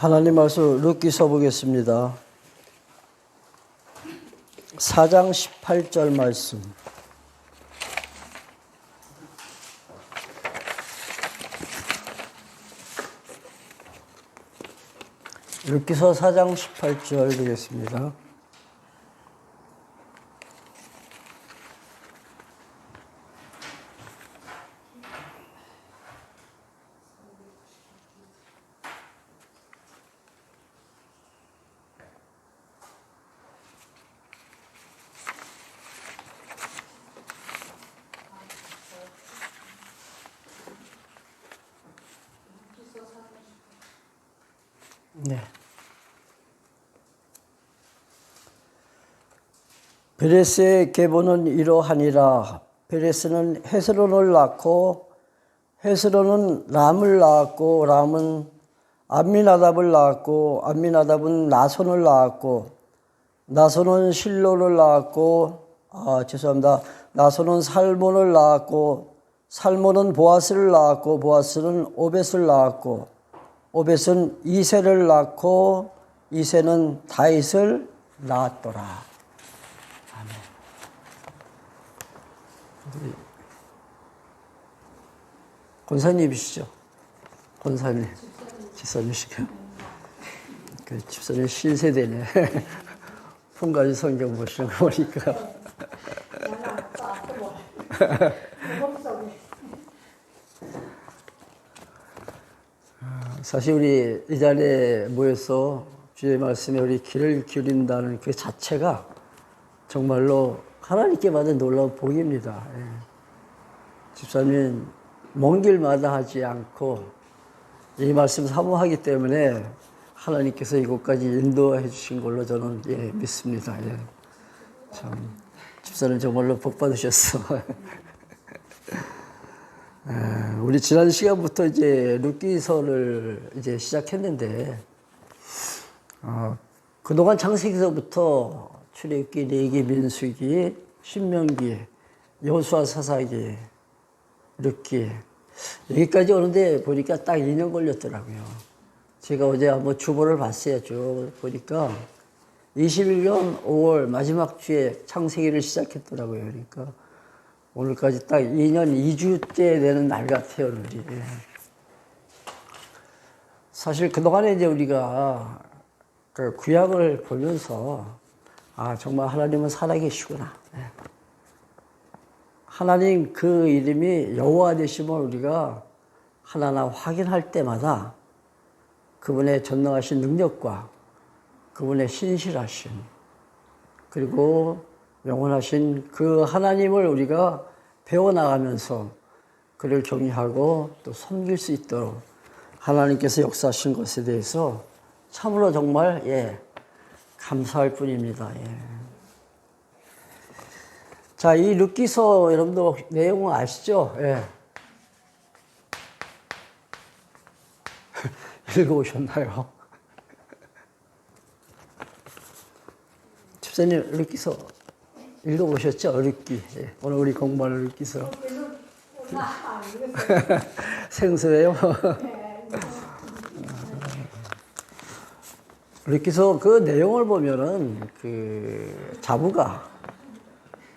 하나님 말씀 룻기서 보겠습니다. 4장 18절 말씀. 룻기서 4장 18절 보겠습니다. 네. 베레스의 계보는 이러하니라. 베레스는 헤스론을 낳고 헤스론은 람을 낳았고 람은 암미나답을 낳았고 암미나답은 나손을 낳았고 나손은 실로를 낳았고 나손은 살몬을 낳았고 살몬은 보아스를 낳았고 보아스는 오벳을 낳았고 오벳은 이새를 낳고 이새는 다윗을 낳았더라. 아멘. 권사님이시죠? 권사님. 집사님이시죠? 그 집사님 신세대네. 품가지 성경 보시는 거 보니까. 사실 우리 이 자리에 모여서 주의 말씀에 우리 귀를 기울인다는 그 자체가 정말로 하나님께 받은 놀라운 복입니다. 예. 집사님 먼 길마다 하지 않고 이 말씀 사모하기 때문에 하나님께서 이곳까지 인도해 주신 걸로 저는 믿습니다. 예. 참 집사님 정말로 복 받으셨어. 우리 지난 시간부터 이제 룻기서를 이제 시작했는데, 그동안 창세기서부터 출애굽기, 레위기, 민수기, 신명기, 여호수아, 사사기, 룻기 여기까지 오는데 보니까 딱 2년 걸렸더라고요. 제가 어제 한번 주보를 봤어요. 쭉 보니까 21년 5월 마지막 주에 창세기를 시작했더라고요. 그러니까 오늘까지 딱 2년 2주째 되는 날 같아요, 오늘이. 사실 그동안에 이제 우리가 그 구약을 보면서, 정말 하나님은 살아계시구나. 하나님 그 이름이 여호와 되심을 우리가 하나하나 확인할 때마다 그분의 전능하신 능력과 그분의 신실하심, 그리고 영원하신 그 하나님을 우리가 배워나가면서 그를 경외하고 또 섬길 수 있도록 하나님께서 역사하신 것에 대해서 참으로 정말 감사할 뿐입니다. 자, 이 룻기서 여러분도 내용은 아시죠? 읽어오셨나요? 집사님 룻기서 읽어보셨죠? 룻기. 오늘 우리 공부하는 룻기서. 생소해요? 룻기서 그 내용을 보면은 그 자부가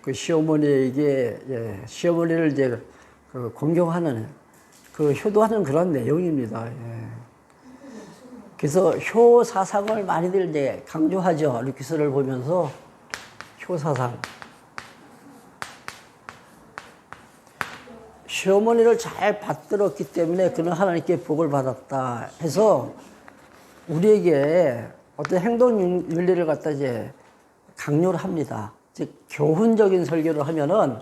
그 시어머니에게 시어머니를 이제 그 공경하는 그 효도하는 그런 내용입니다. 그래서 효 사상을 많이들 이제 강조하죠. 룻기서를 보면서 효 사상. 시어머니를 잘 받들었기 때문에 그는 하나님께 복을 받았다 해서 우리에게 어떤 행동 윤리를 갖다 이제 강요를 합니다. 즉 교훈적인 설교를 하면은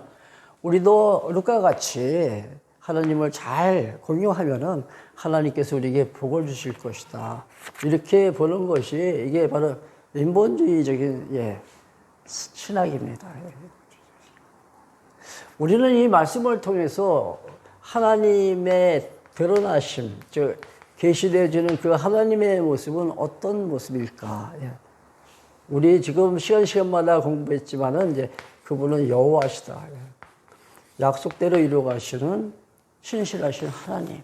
우리도 룻과 같이 하나님을 잘 공유하면은 하나님께서 우리에게 복을 주실 것이다. 이렇게 보는 것이 이게 바로 인본주의적인 신학입니다. 우리는 이 말씀을 통해서 하나님의 드러나심, 즉 계시되어 주는 그 하나님의 모습은 어떤 모습일까? 우리 지금 시간마다 공부했지만은 이제 그분은 여호와시다. 약속대로 이루어가시는 신실하신 하나님.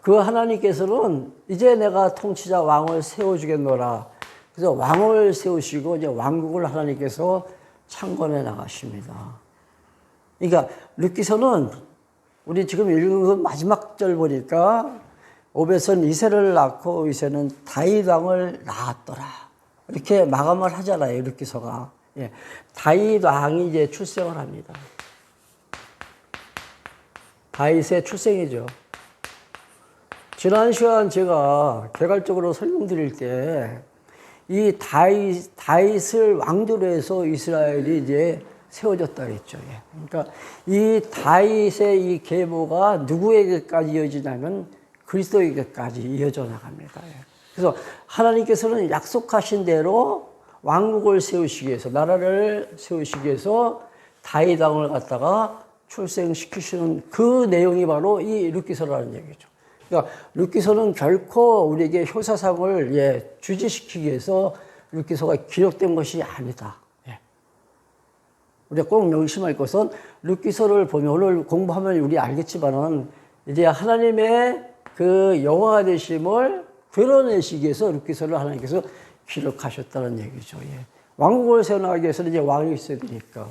그 하나님께서는 이제 내가 통치자 왕을 세워주겠노라. 그래서 왕을 세우시고 이제 왕국을 하나님께서 창건해 나가십니다. 그러니까 룻기서는 우리 지금 읽은 마지막 절 보니까 오벳은 이새를 낳고 이새는 다윗 왕을 낳았더라. 이렇게 마감을 하잖아요, 룻기서가. 예. 다윗 왕이 이제 출생을 합니다. 다윗의 출생이죠. 지난 시간 제가 개괄적으로 설명드릴 때 이 다윗을 왕조로 해서 이스라엘이 이제 세워졌다 그랬죠. 그러니까 이 다윗의 이 계보가 누구에게까지 이어지냐면 그리스도에게까지 이어져 나갑니다. 그래서 하나님께서는 약속하신 대로 왕국을 세우시기 위해서, 나라를 세우시기 위해서 다윗 왕을 갖다가 출생시키시는 그 내용이 바로 이 룻기서라는 얘기죠. 그러니까 룻기서는 결코 우리에게 효사상을 주지시키기 위해서 룻기서가 기록된 것이 아니다. 우리가 꼭 명심할 것은 룻기서를 보면 오늘 공부하면 우리 알겠지만은 이제 하나님의 그 영화가 되심을 드러내시기 위해서 룻기서를 하나님께서 기록하셨다는 얘기죠. 왕국을 세워나가기 위해서는 이제 왕이 있어야 되니까.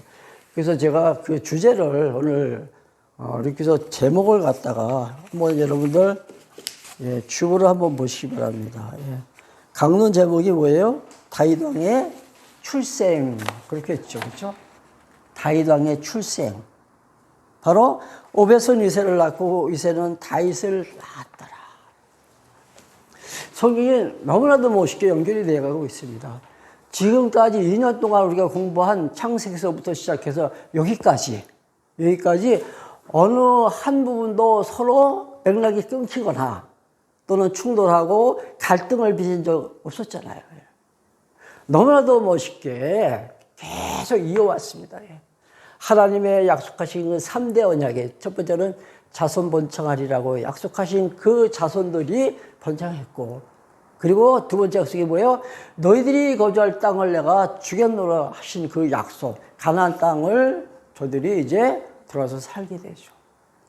그래서 제가 그 주제를 오늘 룻기서 제목을 갖다가 한번 여러분들 주보를 한번 보시기 바랍니다. 강론 제목이 뭐예요? 다윗 왕의 출생. 그렇게 했죠. 그렇죠? 다윗 왕의 출생. 바로 오벳은 이새를 낳고 이새는 다윗을 낳았더라. 성경이 너무나도 멋있게 연결이 되어가고 있습니다. 지금까지 2년 동안 우리가 공부한 창세기서부터 시작해서 여기까지 어느 한 부분도 서로 맥락이 끊기거나 또는 충돌하고 갈등을 빚은 적 없었잖아요. 너무나도 멋있게 계속 이어왔습니다. 하나님의 약속하신 그 3대 언약의 첫 번째는 자손 번창하리라고 약속하신 그 자손들이 번창했고, 그리고 두 번째 약속이 뭐예요? 너희들이 거주할 땅을 내가 주겠노라 하신 그 약속, 가나안 땅을 저들이 이제 들어와서 살게 되죠.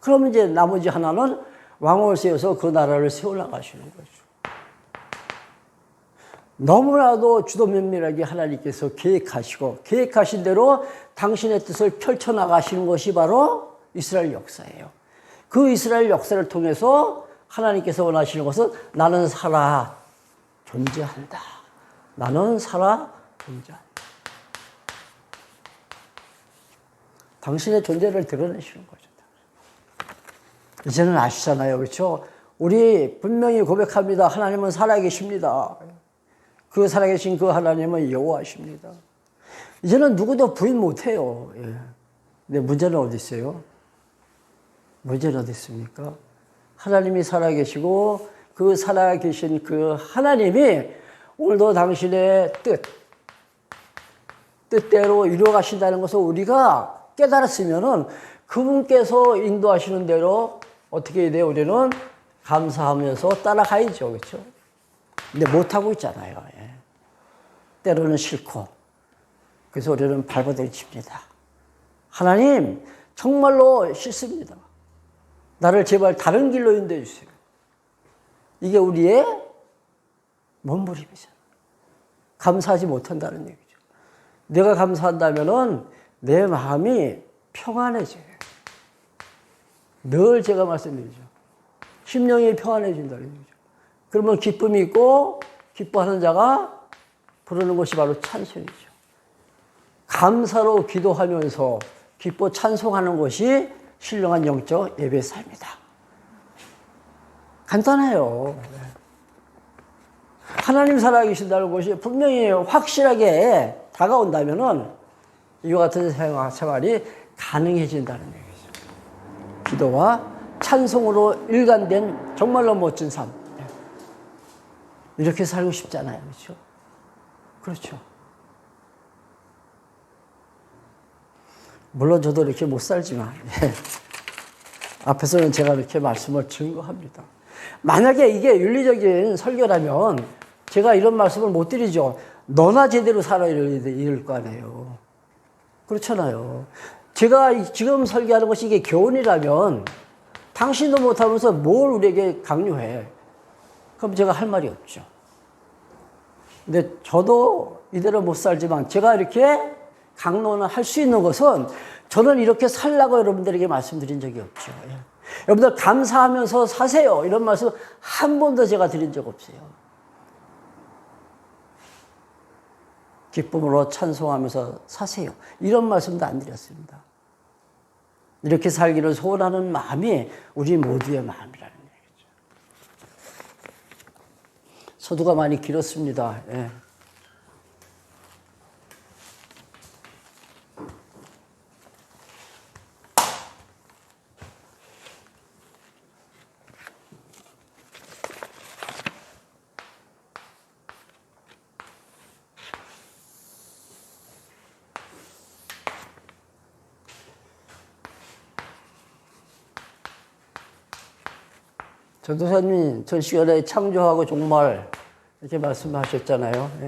그러면 이제 나머지 하나는 왕을 세워서 그 나라를 세워나가시는 거죠. 너무나도 주도 면밀하게 하나님께서 계획하신 대로 당신의 뜻을 펼쳐나가시는 것이 바로 이스라엘 역사예요. 그 이스라엘 역사를 통해서 하나님께서 원하시는 것은 나는 살아 존재한다. 나는 살아 존재한다. 당신의 존재를 드러내시는 거죠. 이제는 아시잖아요. 그렇죠? 우리 분명히 고백합니다. 하나님은 살아계십니다. 그 살아계신 그 하나님은 여호와십니다. 이제는 누구도 부인 못해요. 근데 문제는 어디 있어요? 문제는 어디 있습니까? 하나님이 살아계시고 그 살아계신 그 하나님이 오늘도 당신의 뜻대로 이루어가신다는 것을 우리가 깨달았으면은 그분께서 인도하시는 대로 어떻게 해야 돼요? 우리는 감사하면서 따라가야죠. 그렇죠? 근데 못하고 있잖아요. 때로는 싫고. 그래서 우리는 발버둥칩니다. 하나님, 정말로 싫습니다. 나를 제발 다른 길로 인도해 주세요. 이게 우리의 몸부림이잖아요. 감사하지 못한다는 얘기죠. 내가 감사한다면은 내 마음이 평안해져요. 늘 제가 말씀드리죠. 심령이 평안해진다는 얘기죠. 그러면 기쁨이 있고 기뻐하는 자가 부르는 것이 바로 찬송이죠. 감사로 기도하면서 기뻐 찬송하는 것이 신령한 영적 예배 삶이다. 간단해요. 하나님 살아계신다는 것이 분명히 확실하게 다가온다면은 이와 같은 생활이 가능해진다는 얘기죠. 기도와 찬송으로 일관된 정말로 멋진 삶. 이렇게 살고 싶잖아요. 그렇죠? 그렇죠. 물론 저도 이렇게 못 살지만 앞에서는 제가 이렇게 말씀을 증거합니다. 만약에 이게 윤리적인 설교라면 제가 이런 말씀을 못 드리죠. 너나 제대로 살아야 이럴 거 아니에요. 그렇잖아요. 제가 지금 설교하는 것이 이게 교훈이라면 당신도 못하면서 뭘 우리에게 강요해? 그럼 제가 할 말이 없죠. 근데 저도 이대로 못 살지만 제가 이렇게 강론을 할 수 있는 것은 저는 이렇게 살라고 여러분들에게 말씀드린 적이 없죠. 예. 여러분들 감사하면서 사세요. 이런 말씀 한 번도 제가 드린 적 없어요. 기쁨으로 찬송하면서 사세요. 이런 말씀도 안 드렸습니다. 이렇게 살기를 소원하는 마음이 우리 모두의 마음이라는 얘기죠. 서두가 많이 길었습니다. 예. 전도사님이 전 시간에 창조하고 종말 이렇게 말씀하셨잖아요. 예.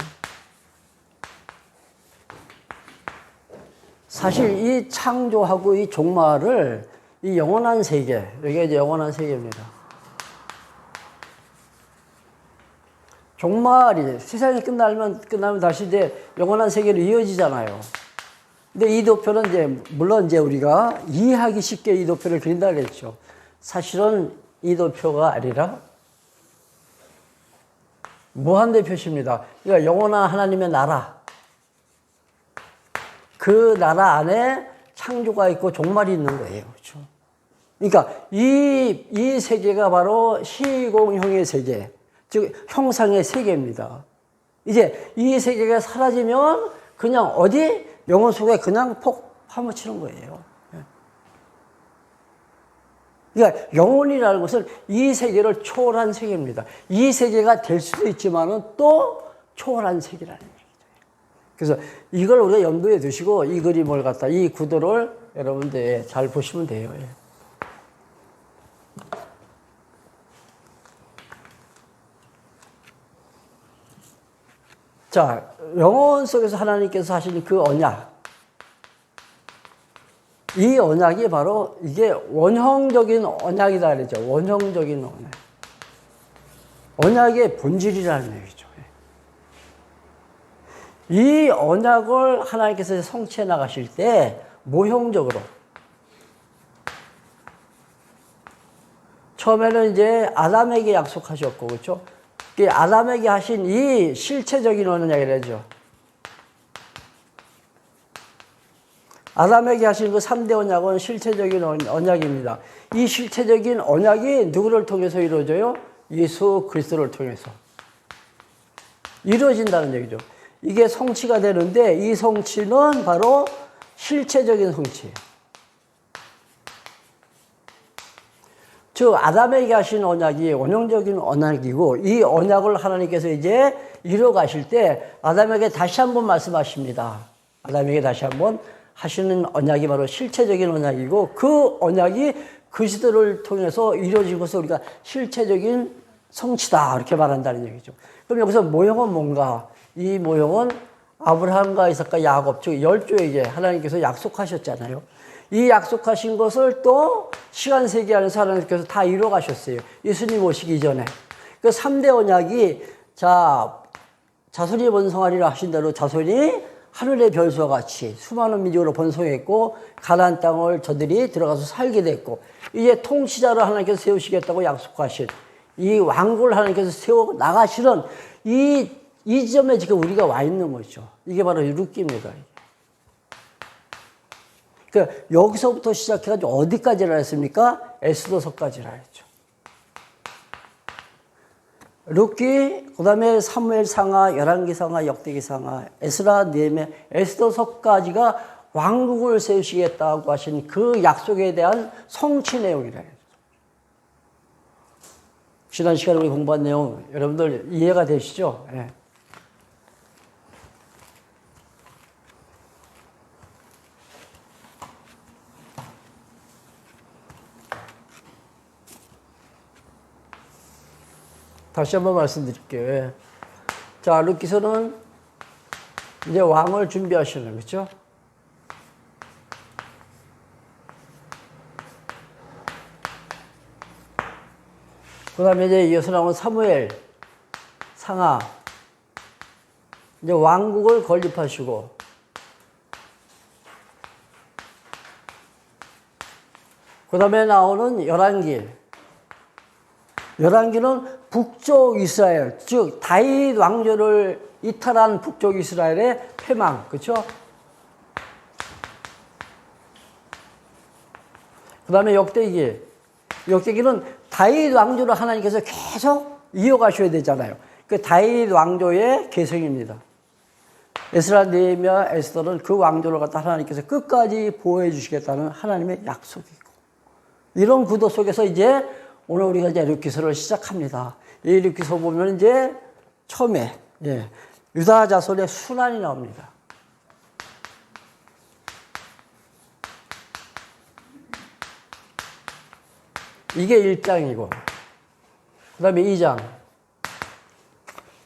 사실 이 창조하고 이 종말을 이 영원한 세계, 여기가 이제 영원한 세계입니다. 종말이 세상이 끝나면 다시 이제 영원한 세계로 이어지잖아요. 근데 이 도표는 이제 물론 이제 우리가 이해하기 쉽게 이 도표를 그린다 그랬죠. 사실은 이 도표가 아니라 무한대 표시입니다. 그러니까 영원한 하나님의 나라. 그 나라 안에 창조가 있고 종말이 있는 거예요. 그렇죠? 그러니까 이 세계가 바로 시공형의 세계, 즉 형상의 세계입니다. 이제 이 세계가 사라지면 그냥 어디 영혼 속에 그냥 폭 파묻히는 거예요. 그러니까 영혼이라는 것은 이 세계를 초월한 세계입니다. 이 세계가 될 수도 있지만은 또 초월한 세계라는 얘기죠. 그래서 이걸 우리가 염두에 두시고 이 그림을 갖다 이 구도를 여러분들 잘 보시면 돼요. 자, 영혼 속에서 하나님께서 하신 그 언약. 이 언약이 바로 이게 원형적인 언약이다 그러죠. 원형적인 언약. 언약의 본질이라는 얘기죠. 이 언약을 하나님께서 성취해 나가실 때 모형적으로 처음에는 이제 아담에게 약속하셨고, 그렇죠? 아담에게 하신 이 실체적인 언약이라죠. 아담에게 하신 그 3대 언약은 실체적인 언약입니다. 이 실체적인 언약이 누구를 통해서 이루어져요? 예수 그리스도를 통해서 이루어진다는 얘기죠. 이게 성취가 되는데 이 성취는 바로 실체적인 성취예요. 즉 아담에게 하신 언약이 원형적인 언약이고 이 언약을 하나님께서 이제 이루어 가실 때 아담에게 다시 한번 말씀하십니다. 아담에게 다시 한번 하시는 언약이 바로 실체적인 언약이고 그 언약이 그리스도를 통해서 이루어진 것을 우리가 실체적인 성취다 이렇게 말한다는 얘기죠. 그럼 여기서 모형은 뭔가? 이 모형은 아브라함과 이삭과 야곱 즉 10조에게 하나님께서 약속하셨잖아요. 이 약속하신 것을 또 시간 세계 안에서 하나님께서 다 이루어 가셨어요. 예수님 오시기 전에. 그 3대 언약이 자손이 번성하리라 하신 대로 자손이 하늘의 별수와 같이 수많은 민족으로 번성했고 가나안 땅을 저들이 들어가서 살게 됐고 이제 통치자를 하나님께서 세우시겠다고 약속하신 이 왕국을 하나님께서 세워 나가시는 이 지점에 지금 우리가 와 있는 거죠. 이게 바로 룻기입니다. 그러니까 여기서부터 시작해가지고 어디까지라 했습니까? 에스더서까지라 했죠. 룻기, 그 다음에 사무엘상하, 열왕기상하, 역대기상하, 에스라, 느헤미야, 에스더서까지가 왕국을 세우시겠다고 하신 그 약속에 대한 성취 내용이라 해요. 지난 시간에 우리 공부한 내용 여러분들 이해가 되시죠? 네. 다시 한번 말씀드릴게요. 자, 룻기서는 이제 왕을 준비하시는 거죠. 그 다음에 이제 이어서 나오는 사무엘, 상하. 이제 왕국을 건립하시고, 그 다음에 나오는 열왕기. 열왕기는 북쪽 이스라엘, 즉 다윗 왕조를 이탈한 북쪽 이스라엘의 패망, 그렇죠? 그 다음에 역대기. 역대기는 다윗 왕조를 하나님께서 계속 이어가셔야 되잖아요. 그 다윗 왕조의 계승입니다. 에스라, 느헤미야, 에스더는 그 왕조를 갖다 하나님께서 끝까지 보호해 주시겠다는 하나님의 약속이고, 이런 구도 속에서 이제 오늘 우리가 이제 룻기서를 시작합니다. 이 룻기서 보면 이제 처음에 유다 자손의 순환이 나옵니다. 이게 1장이고, 그 다음에 2장.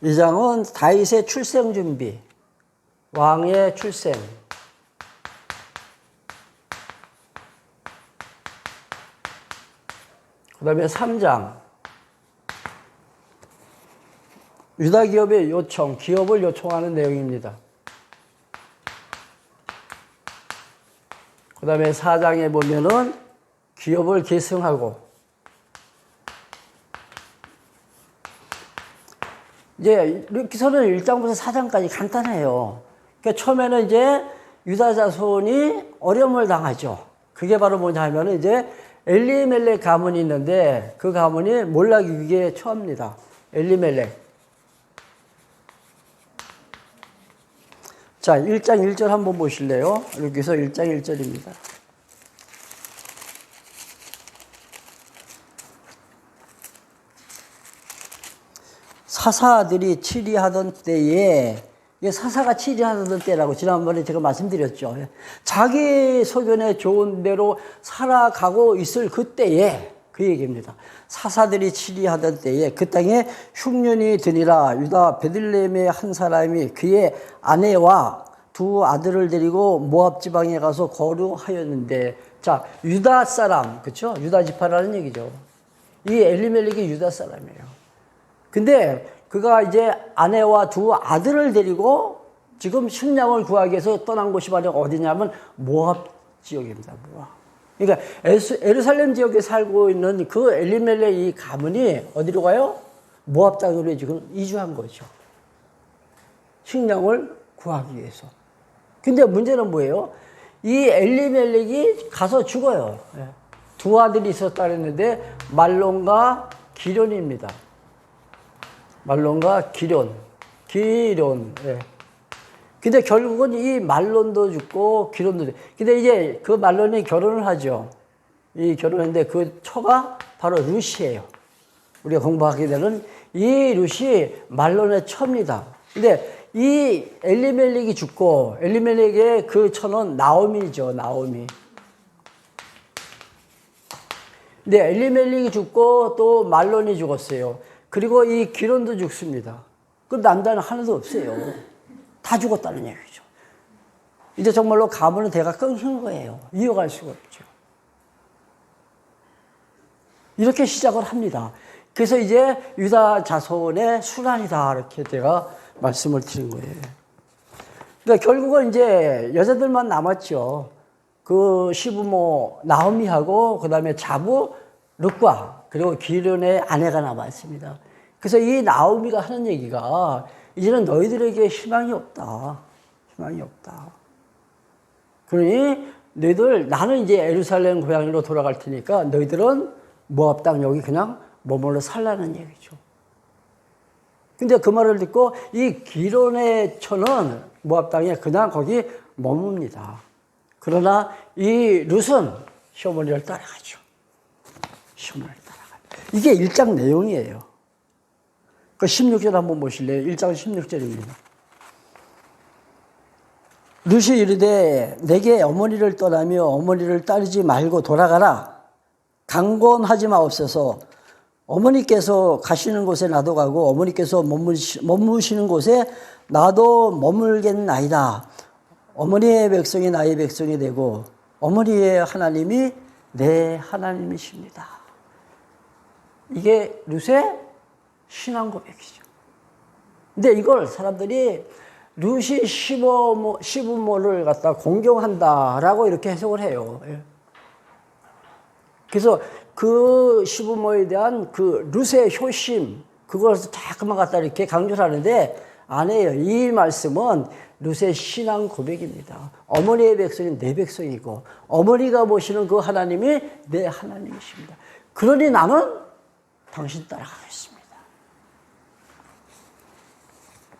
2장은 다윗의 출생 준비, 왕의 출생. 그 다음에 3장. 유다 기업의 요청, 기업을 요청하는 내용입니다. 그 다음에 4장에 보면은 기업을 계승하고, 이제 룻기서는 1장부터 4장까지 간단해요. 그러니까 처음에는 이제 유다 자손이 어려움을 당하죠. 그게 바로 뭐냐 하면은 이제 엘리멜렉 가문이 있는데 그 가문이 몰락 위기에 처합니다. 엘리멜렉. 자, 1장 1절 한번 보실래요? 룻기서 1장 1절입니다. 사사들이 치리하던 때에, 이게 사사가 치리하던 때라고 지난번에 제가 말씀드렸죠. 자기 소견에 좋은 대로 살아가고 있을 그때에, 그 얘기입니다. 사사들이 치리하던 때에 그 땅에 흉년이 드니라. 유다 베들레헴의 한 사람이 그의 아내와 두 아들을 데리고 모압 지방에 가서 거류하였는데, 자, 유다 사람, 그렇죠? 유다 지파라는 얘기죠. 이 엘리멜렉이 유다 사람이에요. 근데 그가 이제 아내와 두 아들을 데리고 지금 식량을 구하기 위해서 떠난 곳이 바로 어디냐면 모압 지역입니다. 모압. 그러니까 예루살렘 지역에 살고 있는 그 엘리멜렉 이 가문이 어디로 가요? 모압 땅으로 지금 이주한 거죠. 식량을 구하기 위해서. 근데 문제는 뭐예요? 이 엘리멜렉이 가서 죽어요. 두 아들이 있었다 그랬는데 말론과 기련입니다. 말론과 기련. 예. 근데 결국은 이 말론도 죽고 기련도 죽고. 근데 이제 그 말론이 결혼을 하죠. 이 결혼했는데 그 처가 바로 룻이에요. 우리가 공부하게 되는 이 룻이 말론의 처입니다. 근데 이 엘리멜렉이 죽고 엘리멜렉의 그 처는 나오미죠. 나오미. 근데 엘리멜렉이 죽고 또 말론이 죽었어요. 그리고 이 기론도 죽습니다. 그 남자는 하나도 없어요. 다 죽었다는 얘기죠. 이제 정말로 가문은 대가 끊긴 거예요. 이어갈 수가 없죠. 이렇게 시작을 합니다. 그래서 이제 유다 자손의 순환이다. 이렇게 제가 말씀을 드린 거예요. 그러니까 결국은 이제 여자들만 남았죠. 그 시부모 나오미하고 그 다음에 자부 룻과 그리고 기련의 아내가 남았습니다. 그래서 이 나오미가 하는 얘기가 이제는 너희들에게 희망이 없다. 희망이 없다. 그러니 너희들 나는 이제 예루살렘 고향으로 돌아갈 테니까 너희들은 모압 땅 여기 그냥 머물러 살라는 얘기죠. 근데 그 말을 듣고 이 기론의 처는 모압 땅에 그냥 거기 머뭅니다. 그러나 이 룻은 시어머니를 따라가죠. 시어머니를 따라가요. 이게 1장 내용이에요. 그 16절 한번 보실래요? 1장 16절입니다. 룻이 이르되 내게 어머니를 떠나며 어머니를 따르지 말고 돌아가라. 강권하지 마옵소서. 어머니께서 가시는 곳에 나도 가고 어머니께서 머무시는 곳에 나도 머물겠나이다. 어머니의 백성이 나의 백성이 되고 어머니의 하나님이 내 하나님이십니다. 이게 룻의 신앙 고백이죠. 근데 이걸 사람들이 룻이 시부모를 갖다 공경한다라고 이렇게 해석을 해요. 그래서 그 시부모에 대한 그 룻의 효심, 그것을 자꾸만 갖다 이렇게 강조를 하는데 아니에요. 이 말씀은 룻의 신앙 고백입니다. 어머니의 백성이 내 백성이고 어머니가 보시는 그 하나님이 내 하나님이십니다. 그러니 나는 당신 따라가겠습니다.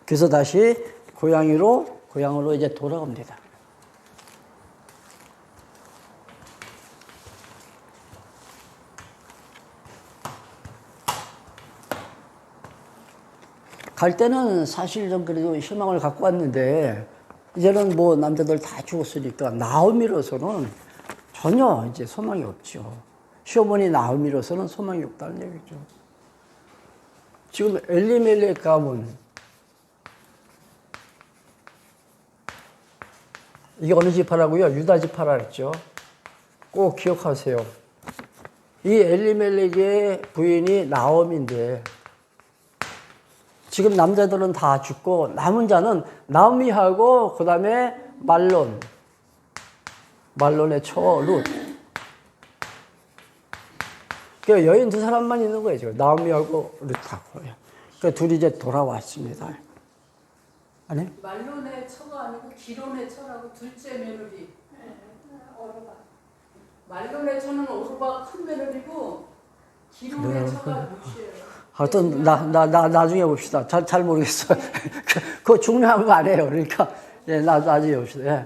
그래서 다시 고향으로 이제 돌아옵니다. 갈 때는 사실 좀 그래도 희망을 갖고 왔는데 이제는 뭐 남자들 다 죽었으니까 나오미로서는 전혀 이제 소망이 없죠. 시어머니 나오미로서는 소망이 없다는 얘기죠. 지금 엘리멜렉 가문 이게 어느 지파라고요? 유다 지파라 그랬죠. 꼭 기억하세요. 이 엘리멜렉의 부인이 나오미인데 지금 남자들은 다 죽고 남은 자는 나오미하고 그 다음에 말론의 처 룻. 그 여인 두 사람만 있는 거예요. 지금 나오미하고 룻하고. 그 둘이 이제 돌아왔습니다. 아니? 말론의 처가 아니고 기론의 처라고 둘째 며느리. 오르바. 말론의 처는 오르바 큰 며느리고 기론의 처가 룻이에요. 하여튼 나중에 봅시다. 잘 모르겠어요. 그거 중요한 거 아니에요. 그러니까 예, 나중에 봅시다. 예.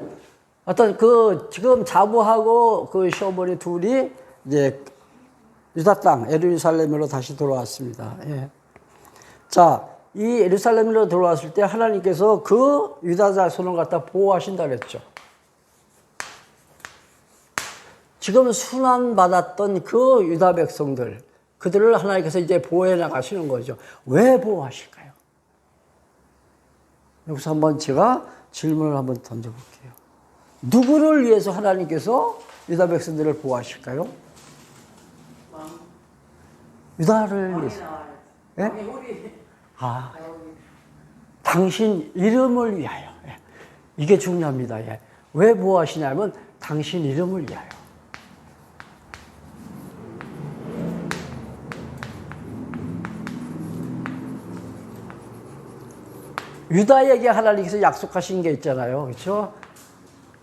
하여튼 그 지금 자부하고 그 시어머니 둘이 이제 유다 땅 예루살렘으로 다시 돌아왔습니다. 예. 자, 이 예루살렘으로 돌아왔을 때 하나님께서 그 유다 자손을 갖다 보호하신다 그랬죠. 지금 순환 받았던 그 유다 백성들, 그들을 하나님께서 이제 보호해 나가시는 거죠. 왜 보호하실까요? 여기서 한번 제가 질문을 한번 던져볼게요. 누구를 위해서 하나님께서 유다 백성들을 보호하실까요? 유다를 위해서. 예? 아, 당신 이름을 위하여. 예. 이게 중요합니다. 예. 왜 보호하시냐면 당신 이름을 위하여. 유다에게 하나님께서 약속하신 게 있잖아요. 그렇죠?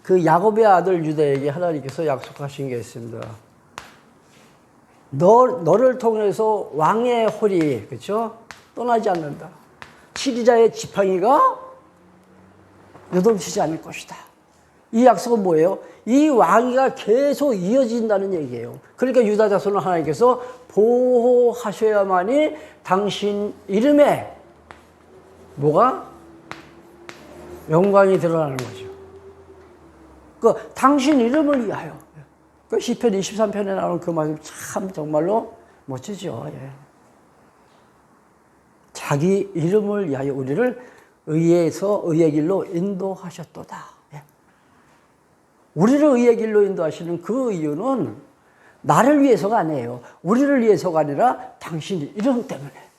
그 야곱의 아들 유다에게 하나님께서 약속하신 게 있습니다. 너를 통해서 왕의 홀이, 그렇죠? 떠나지 않는다. 치리자의 지팡이가 요동치지 않을 것이다. 이 약속은 뭐예요? 이 왕위가 계속 이어진다는 얘기예요. 그러니까 유다 자손을 하나님께서 보호하셔야만이 당신 이름에 뭐가? 영광이 드러나는 거죠. 그 당신 이름을 위하여. 그 시편 23편에 나오는 그 말씀 참 정말로 멋지죠. 예. 자기 이름을 위하여 우리를 의의 길로 인도하셨도다. 예. 우리를 의의 길로 인도하시는 그 이유는 나를 위해서가 아니에요. 우리를 위해서가 아니라 당신 이름 때문에.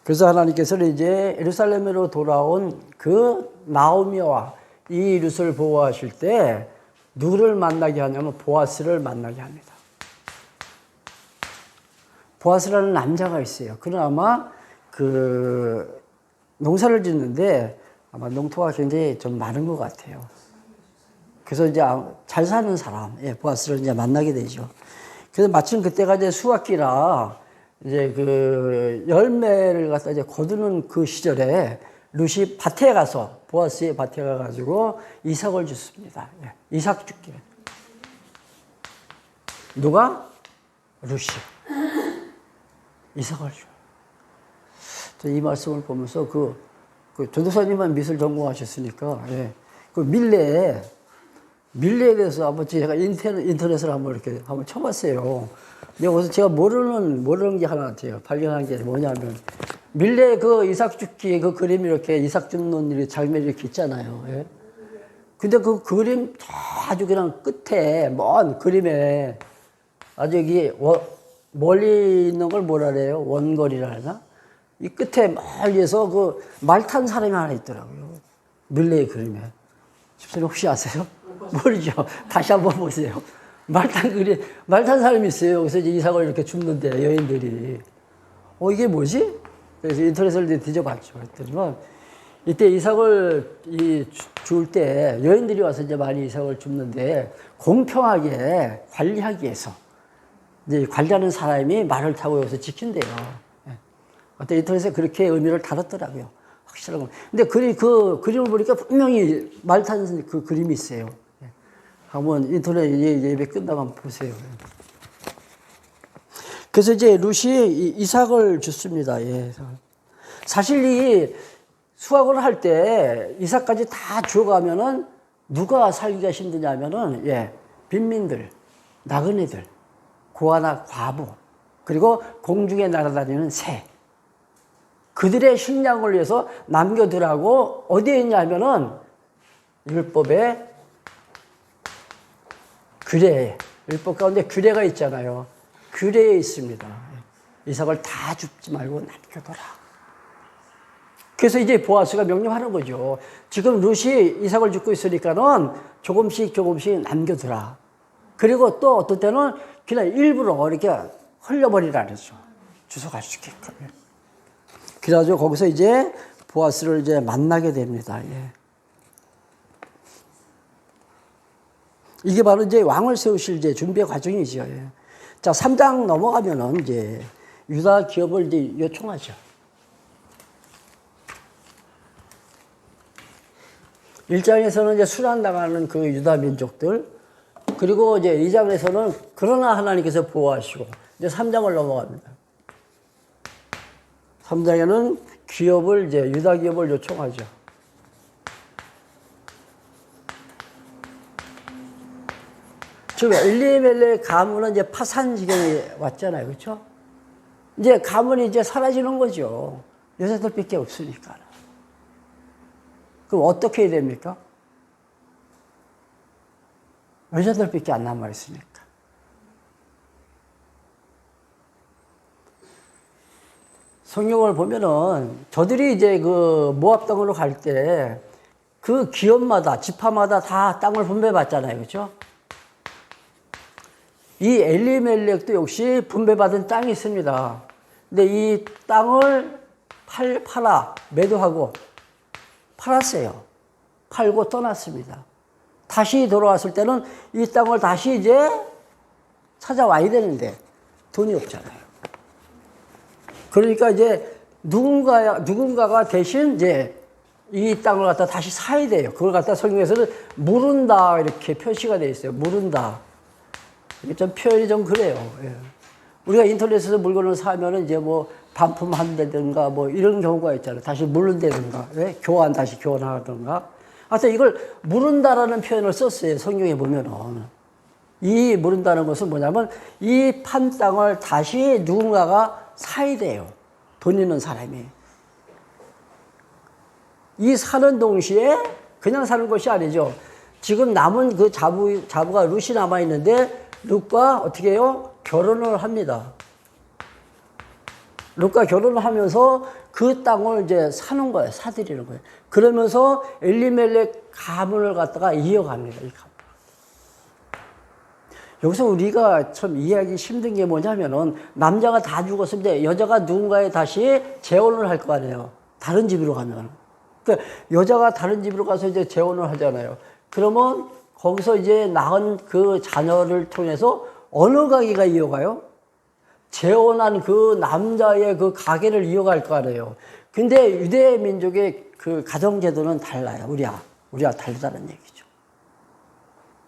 그래서 하나님께서는 이제 예루살렘으로 돌아온 그 나오미와 이 룻을 보호하실 때 누구를 만나게 하냐면 보아스를 만나게 합니다. 보아스라는 남자가 있어요. 그는 아마 그 농사를 짓는데 아마 농토가 굉장히 좀 많은 것 같아요. 그래서 이제 잘 사는 사람, 보아스를 이제 만나게 되죠. 그래서 마침 그때가 이제 수확기라 이제 그 열매를 갖다 이제 거두는 그 시절에 룻이 밭에 가서 보아스의 밭에 가가지고 이삭을 줬습니다. 이삭 줄게. 누가? 룻이. 이삭을 줘. 이 말씀을 보면서 그 전도사님은 미술 전공하셨으니까 그 밀레에 대해서 한번 제가 인터넷을 한번 이렇게 한번 쳐봤어요. 근데 거기서 제가 모르는 게 하나 같아요. 발견한 게 뭐냐면 밀레 그 이삭 죽기 그 그림이 이렇게 이삭 죽는 일이 장면이 이렇게 있잖아요. 예? 근데 그 그림 아주 그냥 끝에 먼 그림에 아주 여기 멀리 있는 걸 뭐라 그래요? 원거리라 하나? 이 끝에 멀리서 그 말 탄 사람이 하나 있더라고요. 밀레의 그림에. 집사님 혹시 아세요? 모르죠. 다시 한번 보세요. 말 탄 사람이 있어요. 그래서 이제 이삭을 이렇게 줍는데 여인들이. 이게 뭐지? 그래서 인터넷을 뒤져봤죠. 그랬더니 이때 이삭을 줄 때 여인들이 와서 이제 많이 이삭을 줍는데 공평하게 관리하기 위해서 이제 관리하는 사람이 말을 타고 여기서 지킨대요. 어떤 인터넷에 그렇게 의미를 다뤘더라고요. 확실한 건. 근데 그 그림을 보니까 분명히 말 탄 그 그림이 있어요. 한번 인터넷 예배 끝나고 한번 보세요. 그래서 이제 룻이 이삭을 줬습니다. 예. 사실 이 수확을 할 때 이삭까지 다 주어가면은 누가 살기가 힘드냐면은 빈민들, 나그네들, 고아나 과부, 그리고 공중에 날아다니는 새. 그들의 식량을 위해서 남겨두라고 어디에 있냐면은 율법의 규례에, 율법 가운데 규례가 있잖아요. 규례에 있습니다. 이삭을 다 줍지 말고 남겨둬라. 그래서 이제 보아스가 명령하는 거죠. 지금 룻이 이삭을 줍고 있으니까는 조금씩 남겨두라. 그리고 또 어떤 때는 그냥 일부러 이렇게 흘려버리라 그랬죠. 주워갈 수 있게끔. 그래가지고 거기서 이제 보아스를 이제 만나게 됩니다. 예. 이게 바로 이제 왕을 세우실 이제 준비의 과정이죠. 예. 자, 3장 넘어가면은 이제 유다 기업을 이제 요청하죠. 1장에서는 이제 순환당하는 그 유다 민족들, 그리고 이제 2장에서는 그러나 하나님께서 보호하시고, 이제 3장을 넘어갑니다. 3장에는 기업을 이제 유다 기업을 요청하죠. 지금 엘리멜렉 가문은 이제 파산 지경에 왔잖아요. 그렇죠? 이제 가문이 이제 사라지는 거죠. 여자들밖에 없으니까. 그럼 어떻게 해야 됩니까? 여자들밖에 안 남아 있으니까. 성경을 보면은 저들이 이제 그 모압 땅으로 갈 때 그 기업마다 지파마다 다 땅을 분배받잖아요. 그렇죠? 이 엘리멜렉도 역시 분배받은 땅이 있습니다. 근데 이 땅을 매도하고 팔았어요. 팔고 떠났습니다. 다시 돌아왔을 때는 이 땅을 다시 이제 찾아와야 되는데 돈이 없잖아요. 그러니까 이제 누군가가 대신 이제 이 땅을 갖다 다시 사야 돼요. 그걸 갖다 성경에서는 무른다 이렇게 표시가 되어 있어요. 무른다. 이게 좀 표현이 좀 그래요. 예. 우리가 인터넷에서 물건을 사면은 이제 뭐 반품한다든가 뭐 이런 경우가 있잖아요. 다시 무른다든가, 다시 교환하든가. 하여튼 이걸 무른다라는 표현을 썼어요. 성경에 보면은. 이 무른다는 것은 뭐냐면 이 판 땅을 다시 누군가가 사야 돼요. 돈 있는 사람이. 이 사는 동시에 그냥 사는 것이 아니죠. 지금 남은 그 자부가 룻이 남아있는데 룻과 어떻게 해요? 결혼을 합니다. 룻과 결혼을 하면서 그 땅을 이제 사는 거예요. 사들이는 거예요. 그러면서 엘리멜렉 가문을 갖다가 이어갑니다. 이 가문. 여기서 우리가 참 이해하기 힘든 게 뭐냐면은 남자가 다 죽었으면 이제 여자가 누군가에 다시 재혼을 할 거 아니에요. 다른 집으로 가면. 그러니까 여자가 다른 집으로 가서 이제 재혼을 하잖아요. 그러면 거기서 이제 낳은 그 자녀를 통해서 어느 가게가 이어가요? 재혼한 그 남자의 그 가게를 이어갈 거 아니에요. 근데 유대 민족의 그 가정제도는 달라요. 우리와 다르다는 얘기죠.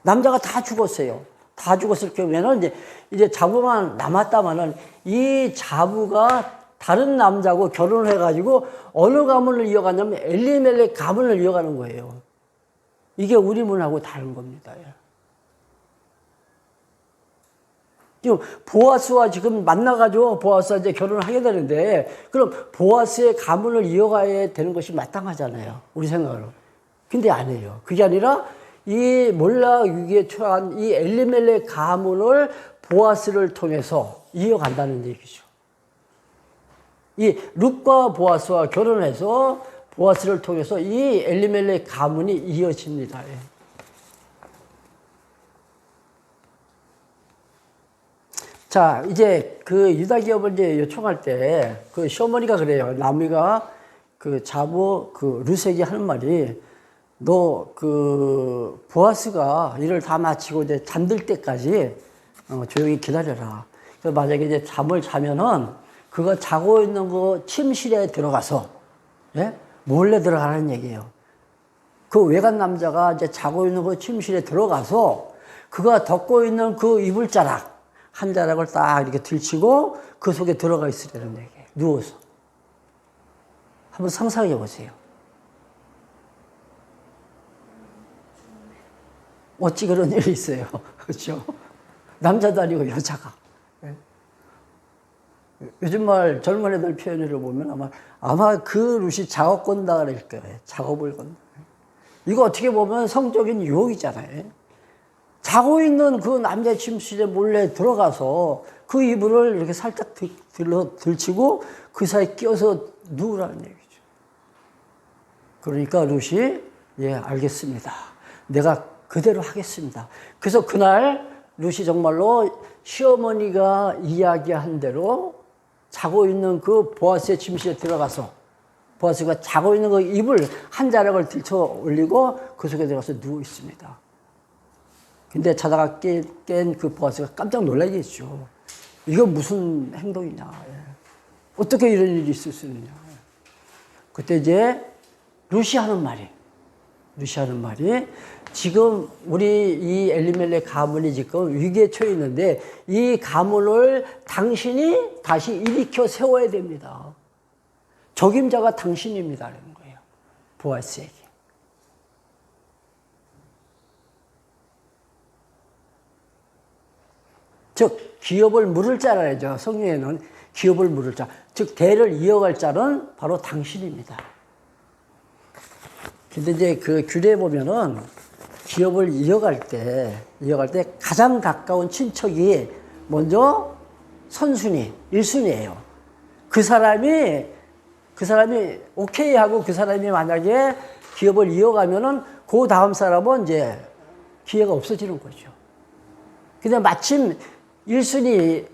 남자가 다 죽었어요. 다 죽었을 경우에는 이제 자부만 남았다마는 이 자부가 다른 남자하고 결혼을 해가지고 어느 가문을 이어가냐면 엘리멜렉 가문을 이어가는 거예요. 이게 우리 문하고 다른 겁니다. 지금 보아스와 지금 만나가지고 보아스와 이제 결혼을 하게 되는데 그럼 보아스의 가문을 이어가야 되는 것이 마땅하잖아요. 우리 생각으로. 근데 아니에요. 그게 아니라 이 몰락 위기에 처한 이 엘리멜렉 가문을 보아스를 통해서 이어간다는 얘기죠. 이 룻과 보아스와 결혼해서 보아스를 통해서 이 엘리멜렉 가문이 이어집니다. 예. 자, 이제 그 유다 기업을 이제 요청할 때 그 시어머니가 그래요. 나오미가 그 자부 그 룻에게 하는 말이 너 그 보아스가 일을 다 마치고 이제 잠들 때까지 조용히 기다려라. 그래서 만약에 이제 잠을 자면은 그거 자고 있는 그 침실에 들어가서 예? 몰래 들어가는 얘기예요. 그 외간 남자가 이제 자고 있는 그 침실에 들어가서 그가 덮고 있는 그 이불자락 한 자락을 딱 이렇게 들치고 그 속에 들어가 있으라는 얘기예요. 누워서. 한번 상상해 보세요. 어찌 그런 일이 있어요. 그렇죠? 남자도 아니고 여자가. 요즘 말 젊은 애들 표현을 보면 아마 그 룻이 작업 건다 그럴 거예요. 작업을 건다. 이거 어떻게 보면 성적인 유혹이잖아요. 자고 있는 그 남자 침실에 몰래 들어가서 그 이불을 이렇게 살짝 들치고 그 사이에 끼어서 누우라는 얘기죠. 그러니까 룻이 예, 알겠습니다. 내가 그대로 하겠습니다. 그래서 그날 룻이 정말로 시어머니가 이야기한 대로 자고 있는 그 보아스의 침실에 들어가서 보아스가 자고 있는 그 이불 한 자락을 들쳐 올리고 그 속에 들어가서 누워 있습니다. 근데 자다가 깬 그 보아스가 깜짝 놀라겠죠. 이거 무슨 행동이냐. 어떻게 이런 일이 있을 수 있느냐. 그때 이제 룻이 하는 말이 지금 우리 이 엘리멜렉 가문이 지금 위기에 처해 있는데 이 가문을 당신이 다시 일으켜 세워야 됩니다. 적임자가 당신입니다라는 거예요. 보아스에게. 즉 기업을 물을 자라죠. 성경에는 기업을 물을 자. 즉 대를 이어갈 자는 바로 당신입니다. 근데 이제 그 규례에 보면은 기업을 이어갈 때 가장 가까운 친척이 먼저 선순위, 1순위예요. 그 사람이 오케이 하고 그 사람이 만약에 기업을 이어가면은 그 다음 사람은 이제 기회가 없어지는 거죠. 근데 마침 1순위,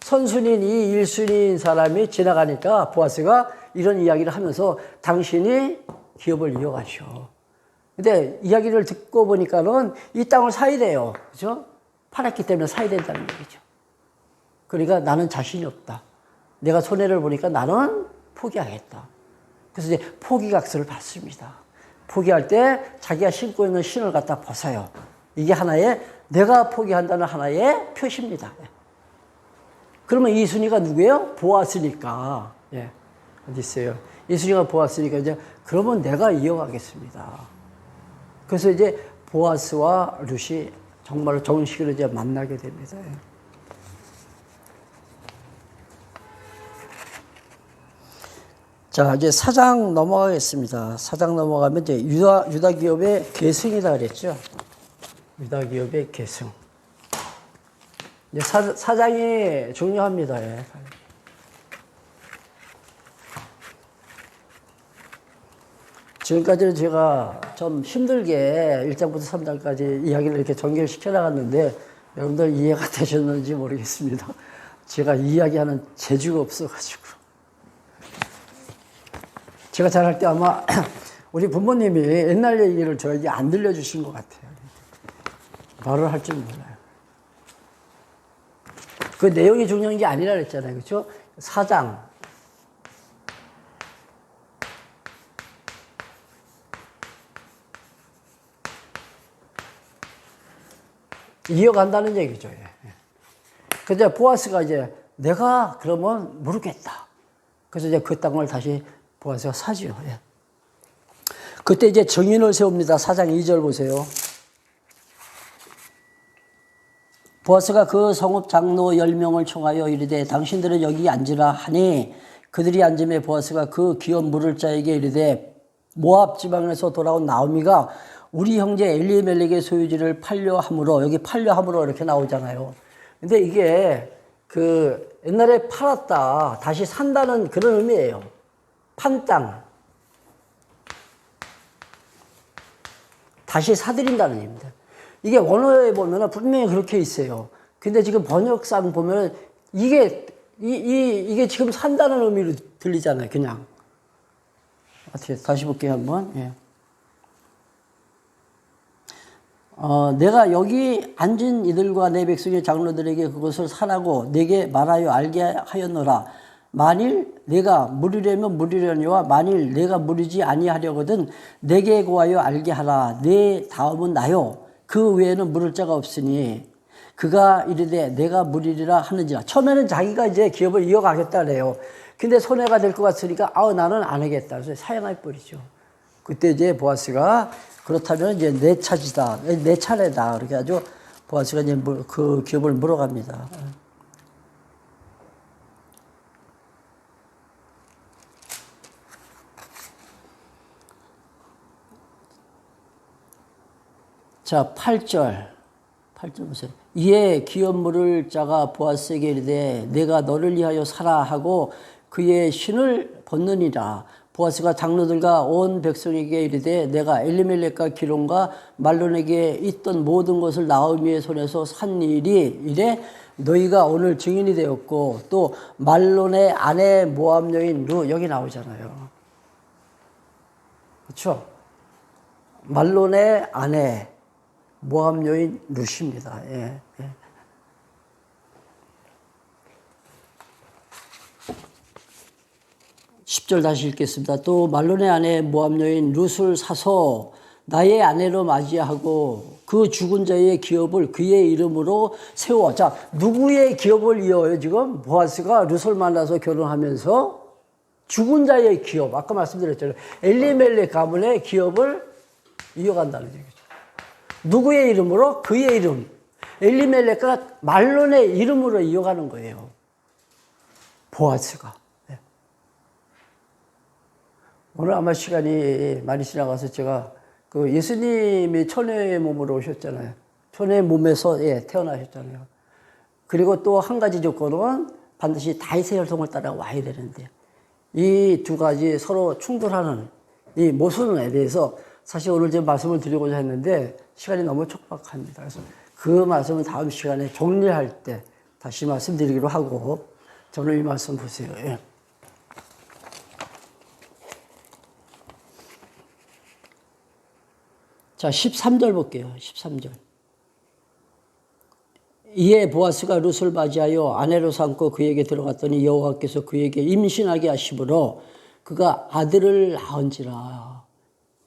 선순위인 이 1순위인 사람이 지나가니까 보아스가 이런 이야기를 하면서 당신이 기업을 이어가시오. 근데 이야기를 듣고 보니까는 이 땅을 사야 돼요. 그죠? 팔았기 때문에 사야 된다는 얘기죠. 그러니까 나는 자신이 없다. 내가 손해를 보니까 나는 포기하겠다. 그래서 이제 포기각서를 받습니다. 포기할 때 자기가 신고 있는 신을 갖다 벗어요. 이게 하나의 내가 포기한다는 하나의 표시입니다. 그러면 이 순위가 누구예요? 보았으니까. 예. 어디 있어요? 이 순위가 보았으니까 이제 그러면 내가 이어가겠습니다. 그래서 이제 보아스와 룻이 정말로 정식으로 이제 만나게 됩니다. 자, 이제 4장 넘어가겠습니다. 4장 넘어가면 이제 유다 기업의 계승이다 그랬죠. 유다 기업의 계승. 이제 4장이 중요합니다. 예. 지금까지는 제가 좀 힘들게 1장부터 3장까지 이야기를 이렇게 전개시켜 나갔는데 여러분들 이해가 되셨는지 모르겠습니다. 제가 이야기하는 재주가 없어가지고. 제가 잘할 때 아마 우리 부모님이 옛날 얘기를 저에게 안 들려주신 것 같아요. 말을 할 줄 몰라요. 그 내용이 중요한 게 아니라 그랬잖아요. 그렇죠? 4장. 이어간다는 얘기죠. 그런데 보아스가 이제 내가 그러면 모르겠다. 그래서 이제 그 땅을 다시 보아스가 사지요. 그때 이제 정인을 세웁니다. 4장 2절 보세요. 보아스가 그 성읍 장로 10명을 청하여 이르되 당신들은 여기 앉으라 하니 그들이 앉음에 보아스가 그 기업 물을 자에게 이르되 모압 지방에서 돌아온 나오미가 우리 형제 엘리멜렉의 소유지를 팔려함으로, 여기 팔려함으로 이렇게 나오잖아요. 근데 이게 그 옛날에 팔았다 다시 산다는 그런 의미예요. 판 땅 다시 사들인다는 의미입니다. 이게 원어에 보면은 분명히 그렇게 있어요. 근데 지금 번역상 보면은 이게 지금 산다는 의미로 들리잖아요. 그냥. 다시 볼게요, 한번. 예. 내가 여기 앉은 이들과 내 백성의 장로들에게 그것을 사라고 내게 말하여 알게 하였노라. 만일 내가 물으려면 물으려니와 만일 내가 물으지 아니하려거든 내게 구하여 알게 하라. 내 다음은 나요. 그 외에는 물을 자가 없으니 그가 이르되 내가 물으리라 하는지라. 처음에는 자기가 이제 기업을 이어가겠다 그래요. 근데 손해가 될 것 같으니까 나는 안 하겠다. 그래서 사양할 뻔이죠. 그때 이제 보아스가 그렇다면 이제 내 차지다, 내 차례다. 그렇게 아주 보아스가 이제 그 기업을 물어갑니다. 자, 8절 보세요. 이에 기업 물을 자가 보아스에게 이르되 내가 너를 위하여 사라 하고 그의 신을 벗느니라. 보아스가 장로들과 온 백성에게 이르되 내가 엘리멜렉과 기론과 말론에게 있던 모든 것을 나오미의 손에서 산 일이 이래 너희가 오늘 증인이 되었고 또 말론의 아내 모압 여인 루 여기 나오잖아요. 그렇죠? 말론의 아내 모압 여인 룻입니다. 예. 10절 다시 읽겠습니다. 또 말론의 아내 모압 여인 룻을 사서 나의 아내로 맞이하고 그 죽은 자의 기업을 그의 이름으로 세워. 자, 누구의 기업을 이어요? 지금 보아스가 룻을 만나서 결혼하면서 죽은 자의 기업, 아까 말씀드렸잖아요. 엘리멜렉 가문의 기업을 이어간다는 얘기죠. 누구의 이름으로? 그의 이름. 엘리멜렉과 말론의 이름으로 이어가는 거예요. 보아스가. 오늘 아마 시간이 많이 지나가서 제가 그 예수님이 천의 몸으로 오셨잖아요. 천의 몸에서 태어나셨잖아요. 그리고 또 한 가지 조건은 반드시 다윗의 혈통을 따라 와야 되는데 이 두 가지 서로 충돌하는 이 모순에 대해서 사실 오늘 제가 말씀을 드리고자 했는데 시간이 너무 촉박합니다. 그래서 그 말씀은 다음 시간에 정리할 때 다시 말씀드리기로 하고 저는 이 말씀 보세요. 자, 13절 볼게요. 13절. 이에 보아스가 룻을 맞이하여 아내로 삼고 그에게 들어갔더니 여호와께서 그에게 임신하게 하심으로 그가 아들을 낳은지라.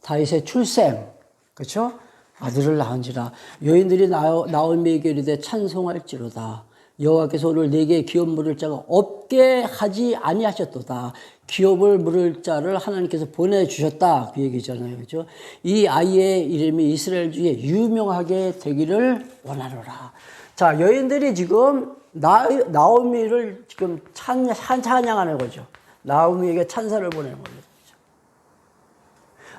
다윗의 출생, 그렇죠? 아들을 낳은지라. 여인들이 나오미에게 이르되 찬송할지로다. 여호와께서 오늘 내게 기업 물을 자가 없게 하지 아니하셨도다. 기업을 물을 자를 하나님께서 보내주셨다. 그 얘기잖아요. 그렇죠? 이 아이의 이름이 이스라엘 중에 유명하게 되기를 원하노라. 자, 여인들이 지금 나오미를 지금 찬양하는 거죠. 나오미에게 찬사를 보내는 거죠.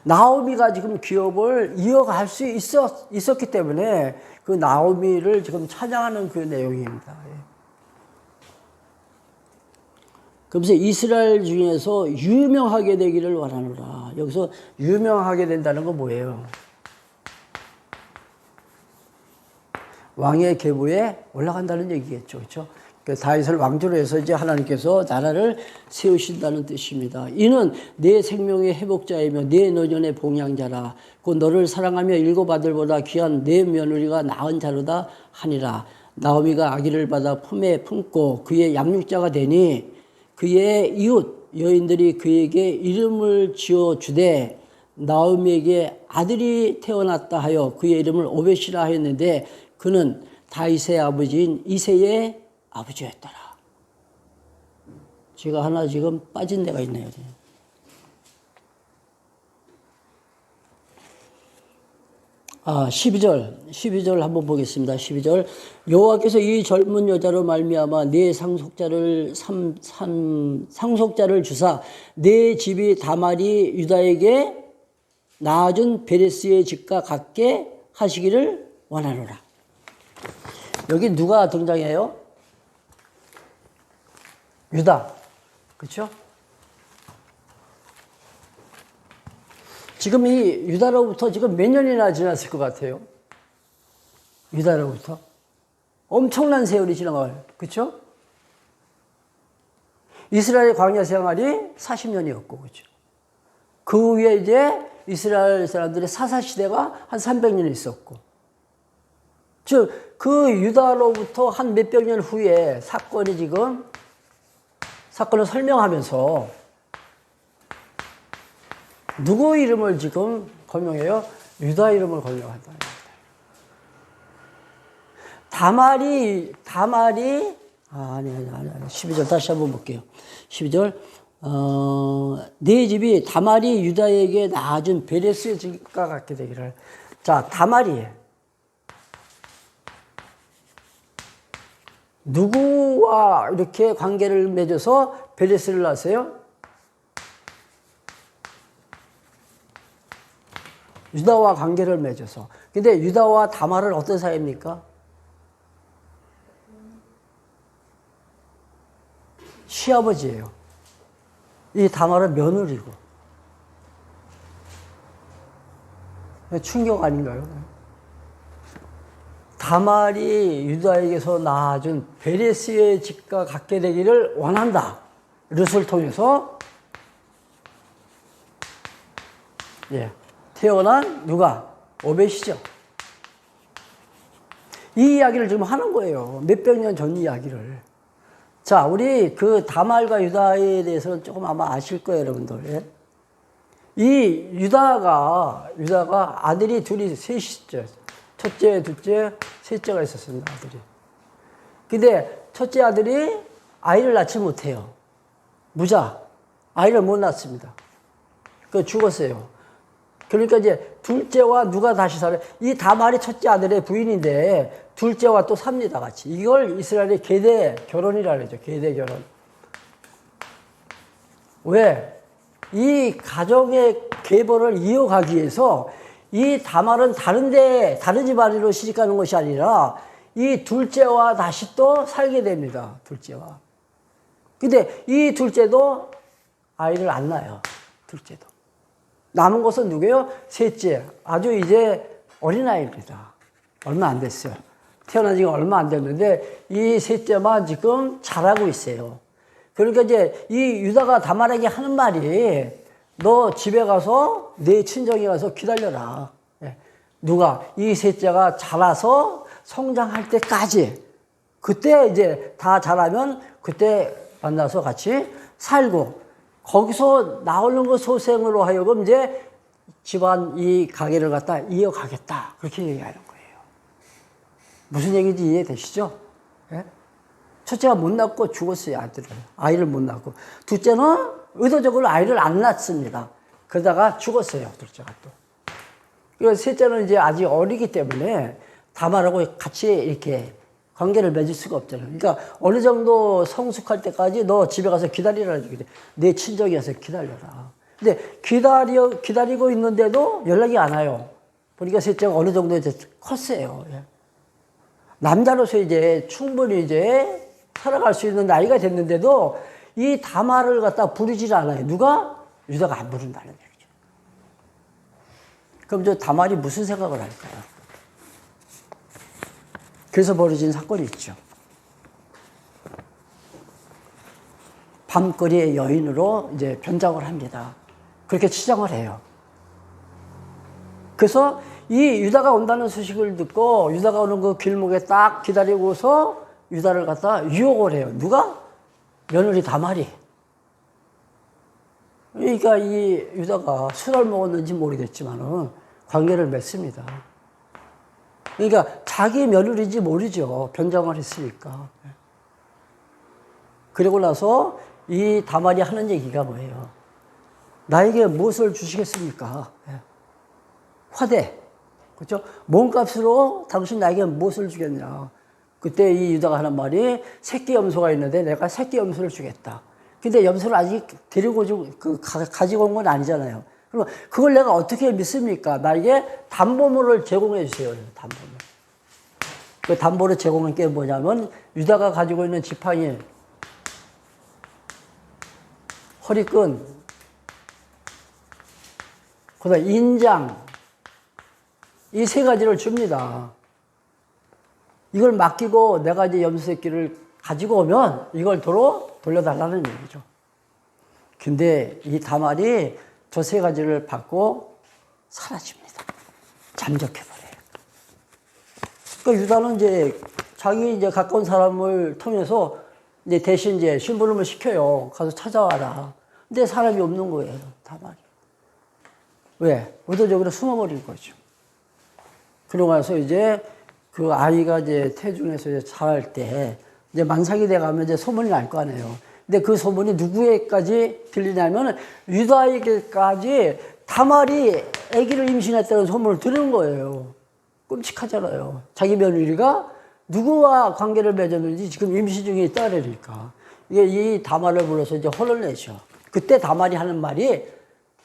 나오미가 지금 기업을 이어갈 수 있었기 때문에 그 나오미를 지금 찬양하는 그 내용입니다. 그러면서 이스라엘 중에서 유명하게 되기를 원하노라. 여기서 유명하게 된다는 건 뭐예요? 왕의 계보에 올라간다는 얘기겠죠. 그렇죠? 다윗을 왕조로 해서 이제 하나님께서 나라를 세우신다는 뜻입니다. 이는 내 생명의 회복자이며 내 노년의 봉양자라. 곧 너를 사랑하며 일곱 아들보다 귀한 내 며느리가 낳은 자로다 하니라. 나오미가 아기를 받아 품에 품고 그의 양육자가 되니 그의 이웃 여인들이 그에게 이름을 지어 주되 나오미에게 아들이 태어났다 하여 그의 이름을 오벳이라 하였는데 그는 다윗의 아버지인 이새의 아버지였더라. 제가 하나 지금 빠진 데가 있네요. 12절 한번 보겠습니다. 12절. 여호와께서 이 젊은 여자로 말미암아 네 상속자를 주사 네 집이 다말이 유다에게 낳아준 베레스의 집과 같게 하시기를 원하노라. 여기 누가 등장해요? 유다. 그렇죠? 지금 이 유다로부터 지금 몇 년이나 지났을 것 같아요? 유다로부터 엄청난 세월이 지나가요. 그렇죠? 이스라엘 광야 생활이 40년이었고, 그렇죠? 그 위에 이제 이스라엘 사람들의 사사 시대가 한 300년 있었고, 즉 그 유다로부터 한 몇백 년 후에 사건을 설명하면서 누구 이름을 지금 거명해요? 유다 이름을 거명한다. 다말이 12절 다시 한번 볼게요. 12절 네 집이 다말이 유다에게 낳아준 베레스의 집과 같게 되기를. 자, 다말이 누구와 이렇게 관계를 맺어서 베레스를 낳았어요? 유다와 관계를 맺어서. 근데 유다와 다말은 어떤 사이입니까? 시아버지예요. 이 다말은 며느리고. 충격 아닌가요? 다말이 유다에게서 낳아준 베레스의 집과 같게 되기를 원한다. 룻을 통해서 태어난 누가? 오벳이죠. 이 이야기를 지금 하는 거예요. 몇백 년 전 이야기를. 자, 우리 그 다말과 유다에 대해서는 조금 아마 아실 거예요, 여러분들. 이 유다가 아들이 둘이 셋이죠. 첫째, 둘째, 셋째가 있었습니다, 아들이. 근데 첫째 아들이 아이를 낳지 못해요. 무자. 아이를 못 낳습니다. 그 죽었어요. 그러니까 이제 둘째와 누가 다시 살아요? 이 다말이 첫째 아들의 부인인데 둘째와 또 삽니다, 같이. 이걸 이스라엘의 계대 결혼이라 그러죠. 계대 결혼. 왜? 이 가정의 계보를 이어가기 위해서 이 다말은 다른 집안으로 시집가는 것이 아니라 이 둘째와 다시 또 살게 됩니다. 둘째와. 근데 이 둘째도 아이를 안 낳아요. 둘째도. 남은 것은 누구예요? 셋째. 아주 이제 어린아이입니다. 얼마 안 됐어요. 태어난 지가 얼마 안 됐는데 이 셋째만 지금 자라고 있어요. 그러니까 이제 이 유다가 다말에게 하는 말이 너 집에 가서 내 친정에 가서 기다려라. 누가? 이 셋째가 자라서 성장할 때까지. 그때 이제 다 자라면 그때 만나서 같이 살고 거기서 나오는 그 소생으로 하여금 이제 집안 이 가게를 갖다 이어가겠다. 그렇게 얘기하는 거예요. 무슨 얘기인지 이해되시죠? 예? 첫째가 못 낳고 죽었어요, 아이를 못 낳고. 둘째는 의도적으로 아이를 안 낳습니다. 그러다가 죽었어요, 둘째가 또. 그리고 셋째는 이제 아직 어리기 때문에 다말하고 같이 이렇게 관계를 맺을 수가 없잖아요. 그러니까 어느 정도 성숙할 때까지 너 집에 가서 기다리라. 내 친정에 가서 기다려라. 근데 기다리고 있는데도 연락이 안 와요. 보니까 셋째가 어느 정도 이제 컸어요. 남자로서 이제 충분히 이제 살아갈 수 있는 나이가 됐는데도 이 다말을 갖다 부르질 않아요. 누가? 유다가 안 부른다는 얘기죠. 그럼 저 다말이 무슨 생각을 할까요? 그래서 벌어진 사건이 있죠. 밤거리의 여인으로 이제 변장을 합니다. 그렇게 치장을 해요. 그래서 이 유다가 온다는 소식을 듣고 유다가 오는 그 길목에 딱 기다리고서 유다를 갖다 유혹을 해요. 누가? 며느리 다말이. 그러니까 이 유다가 술을 먹었는지 모르겠지만은 관계를 맺습니다. 그러니까 자기 며느리인지 모르죠. 변장을 했으니까. 그러고 나서 이 다말이 하는 얘기가 뭐예요? 나에게 무엇을 주시겠습니까? 화대. 그렇죠? 몸값으로 당신 나에게 무엇을 주겠냐. 그때 이 유다가 하는 말이 새끼 염소가 있는데 내가 새끼 염소를 주겠다. 근데 염소를 아직 데리고 가지고 온 건 아니잖아요. 그럼 그걸 내가 어떻게 믿습니까? 나에게 담보물을 제공해 주세요. 담보물. 그 담보를 제공한 게 뭐냐면 유다가 가지고 있는 지팡이, 허리끈, 그다음 인장, 이 세 가지를 줍니다. 이걸 맡기고 내가 이제 염소새끼를 가지고 오면 이걸 도로 돌려달라는 얘기죠. 근데 이 다말이 저 세 가지를 받고 사라집니다. 잠적해버려요. 그러니까 유다는 이제 자기 이제 가까운 사람을 통해서 이제 대신 이제 심부름을 시켜요. 가서 찾아와라. 근데 사람이 없는 거예요. 다말이. 왜? 의도적으로 숨어버린 거죠. 그러고 나서 이제 그 아이가 이제 태중에서 이제 자랄 때 이제 만삭이 돼 가면 이제 소문이 날 거 아니에요. 근데 그 소문이 누구에게까지 들리냐면 유다에게까지 다말이 아기를 임신했다는 소문을 들은 거예요. 끔찍하잖아요. 자기 며느리가 누구와 관계를 맺었는지 지금 임신 중에 있다 그러니까. 이게 이 다말을 불러서 이제 혼을 내죠. 그때 다말이 하는 말이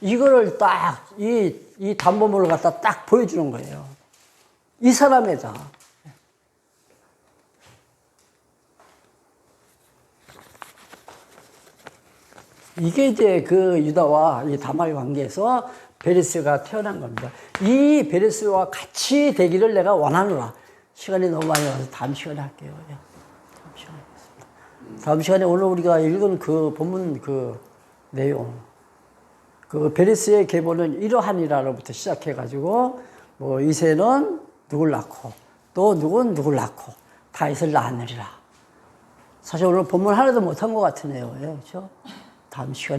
이거를 딱, 이 담보물을 갖다 딱 보여주는 거예요. 이 사람이다. 이게 이제 그 유다와 이 다말 관계에서 베레스가 태어난 겁니다. 이 베레스와 같이 되기를 내가 원하노라. 시간이 너무 많이 와서 다음 시간에 할게요. 예. 다음 시간에 하겠습니다. 다음 시간에 오늘 우리가 읽은 그 본문 그 내용, 그 베레스의 계보는 이러하니라로부터 시작해가지고 뭐 이새는 누굴 낳고 또 누군 누굴 낳고 다윗을 낳느리라. 사실 오늘 본문 하나도 못한 것 같으네요. 예, 그렇죠? 다음 시간에.